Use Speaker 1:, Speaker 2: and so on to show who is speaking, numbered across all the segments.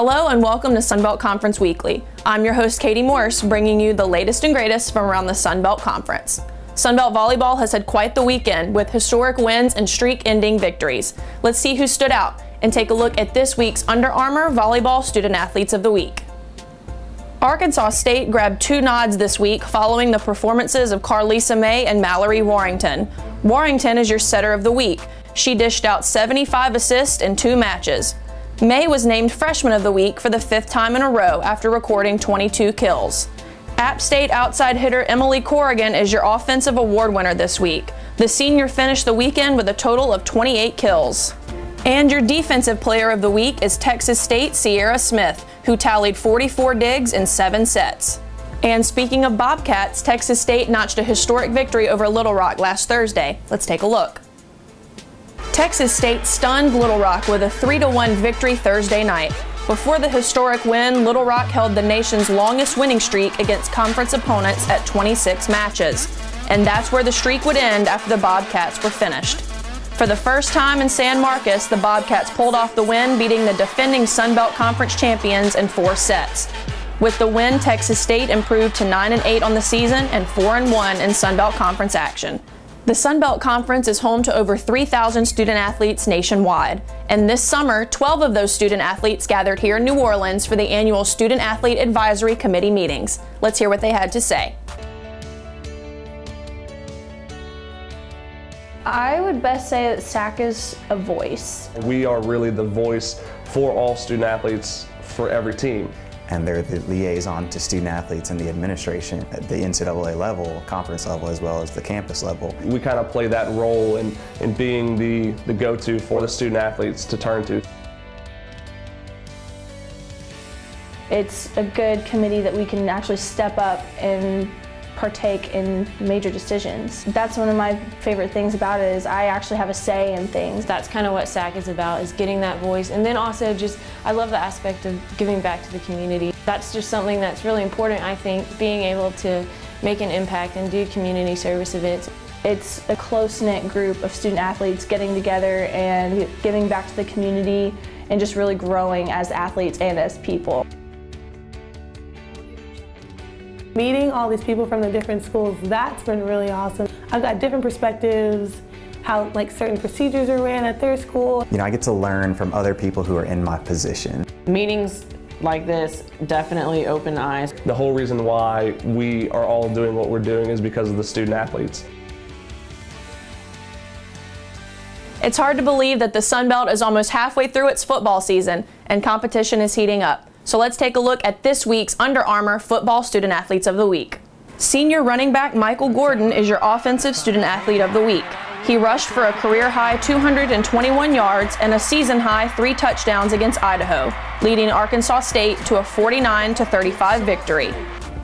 Speaker 1: Hello and welcome to Sunbelt Conference Weekly. I'm your host Katie Morse, bringing you the latest and greatest from around the Sunbelt Conference. Sunbelt Volleyball has had quite the weekend with historic wins and streak-ending victories. Let's see who stood out and take a look at this week's Under Armour Volleyball Student Athletes of the Week. Arkansas State grabbed 2 nods this week following the performances of Carlisa May and Mallory Warrington. Warrington is your setter of the week. She dished out 75 assists in 2 matches. May was named Freshman of the Week for the 5th time in a row after recording 22 kills. App State outside hitter Emily Corrigan is your Offensive Award winner this week. The senior finished the weekend with a total of 28 kills. And your Defensive Player of the Week is Texas State Sierra Smith, who tallied 44 digs in 7 sets. And speaking of Bobcats, Texas State notched a historic victory over Little Rock last Thursday. Let's take a look. Texas State stunned Little Rock with a 3-1 victory Thursday night. Before the historic win, Little Rock held the nation's longest winning streak against conference opponents at 26 matches. And that's where the streak would end after the Bobcats were finished. For the first time in San Marcos, the Bobcats pulled off the win, beating the defending Sunbelt Conference champions in 4 sets. With the win, Texas State improved to 9-8 on the season and 4-1 in Sunbelt Conference action. The Sunbelt Conference is home to over 3,000 student athletes nationwide, and this summer, 12 of those student athletes gathered here in New Orleans for the annual Student Athlete Advisory Committee meetings. Let's hear what they had to say.
Speaker 2: I would best say that SAC is a voice.
Speaker 3: We are really the voice for all student athletes for every team.
Speaker 4: And they're the liaison to student athletes and the administration at the NCAA level, conference level, as well as the campus level.
Speaker 3: We kind of play that role in being the go-to for the student athletes to turn to.
Speaker 2: It's a good committee that we can actually step up and partake in major decisions. That's one of my favorite things about it, is I actually have a say in things.
Speaker 5: That's kind of what SAC is about, is getting that voice. And then also just, I love the aspect of giving back to the community. That's just something that's really important, I think, being able to make an impact and do community service events.
Speaker 2: It's a close-knit group of student athletes getting together and giving back to the community and just really growing as athletes and as people.
Speaker 6: Meeting all these people from the different schools, that's been really awesome. I've got different perspectives, how certain procedures are ran at their school.
Speaker 4: You know, I get to learn from other people who are in my position.
Speaker 7: Meetings like this definitely open eyes.
Speaker 3: The whole reason why we are all doing what we're doing is because of the student athletes.
Speaker 1: It's hard to believe that the Sunbelt is almost halfway through its football season and competition is heating up. So let's take a look at this week's Under Armour Football Student Athletes of the Week. Senior running back Michael Gordon is your Offensive Student Athlete of the Week. He rushed for a career-high 221 yards and a season-high 3 touchdowns against Idaho, leading Arkansas State to a 49-35 victory.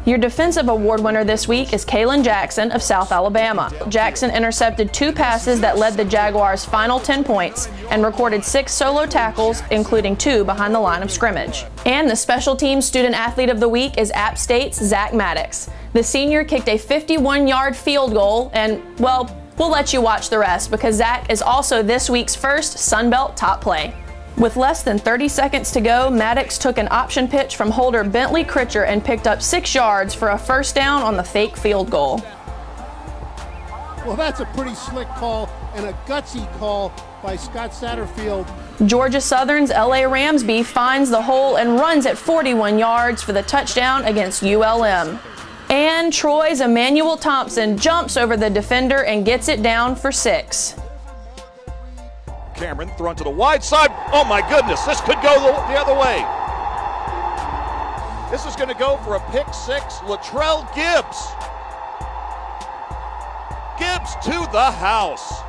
Speaker 1: Your Defensive Award winner this week is Kaylin Jackson of South Alabama. Jackson intercepted 2 passes that led the Jaguars' final 10 points and recorded 6 solo tackles, including 2 behind the line of scrimmage. And the Special Teams Student Athlete of the Week is App State's Zach Maddox. The senior kicked a 51-yard field goal and, well, we'll let you watch the rest because Zach is also this week's first Sunbelt top play. With less than 30 seconds to go, Maddox took an option pitch from holder Bentley Critcher and picked up 6 yards for a first down on the fake field goal.
Speaker 8: Well, that's a pretty slick call and a gutsy call by Scott Satterfield.
Speaker 1: Georgia Southern's L.A. Ramsby finds the hole and runs at 41 yards for the touchdown against ULM. And Troy's Emmanuel Thompson jumps over the defender and gets it down for 6.
Speaker 9: Cameron thrown to the wide side. Oh my goodness, this could go the other way. This is going to go for a pick 6. Latrell Gibbs. Gibbs to the house.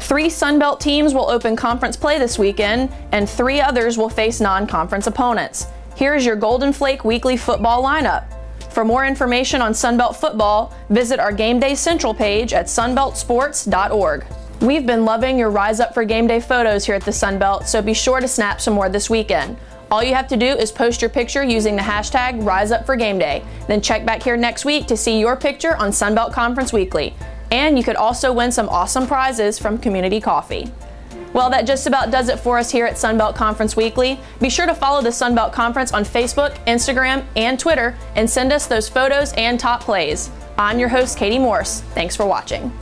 Speaker 1: 3 Sunbelt teams will open conference play this weekend, and 3 others will face non-conference opponents. Here's your Golden Flake weekly football lineup. For more information on Sunbelt football, visit our Game Day Central page at sunbeltsports.org. We've been loving your Rise Up for Game Day photos here at the Sunbelt, so be sure to snap some more this weekend. All you have to do is post your picture using the hashtag #RiseUpForGameDay. Then check back here next week to see your picture on Sunbelt Conference Weekly. And you could also win some awesome prizes from Community Coffee. Well, that just about does it for us here at Sunbelt Conference Weekly. Be sure to follow the Sunbelt Conference on Facebook, Instagram, and Twitter, and send us those photos and top plays. I'm your host, Katie Morse. Thanks for watching.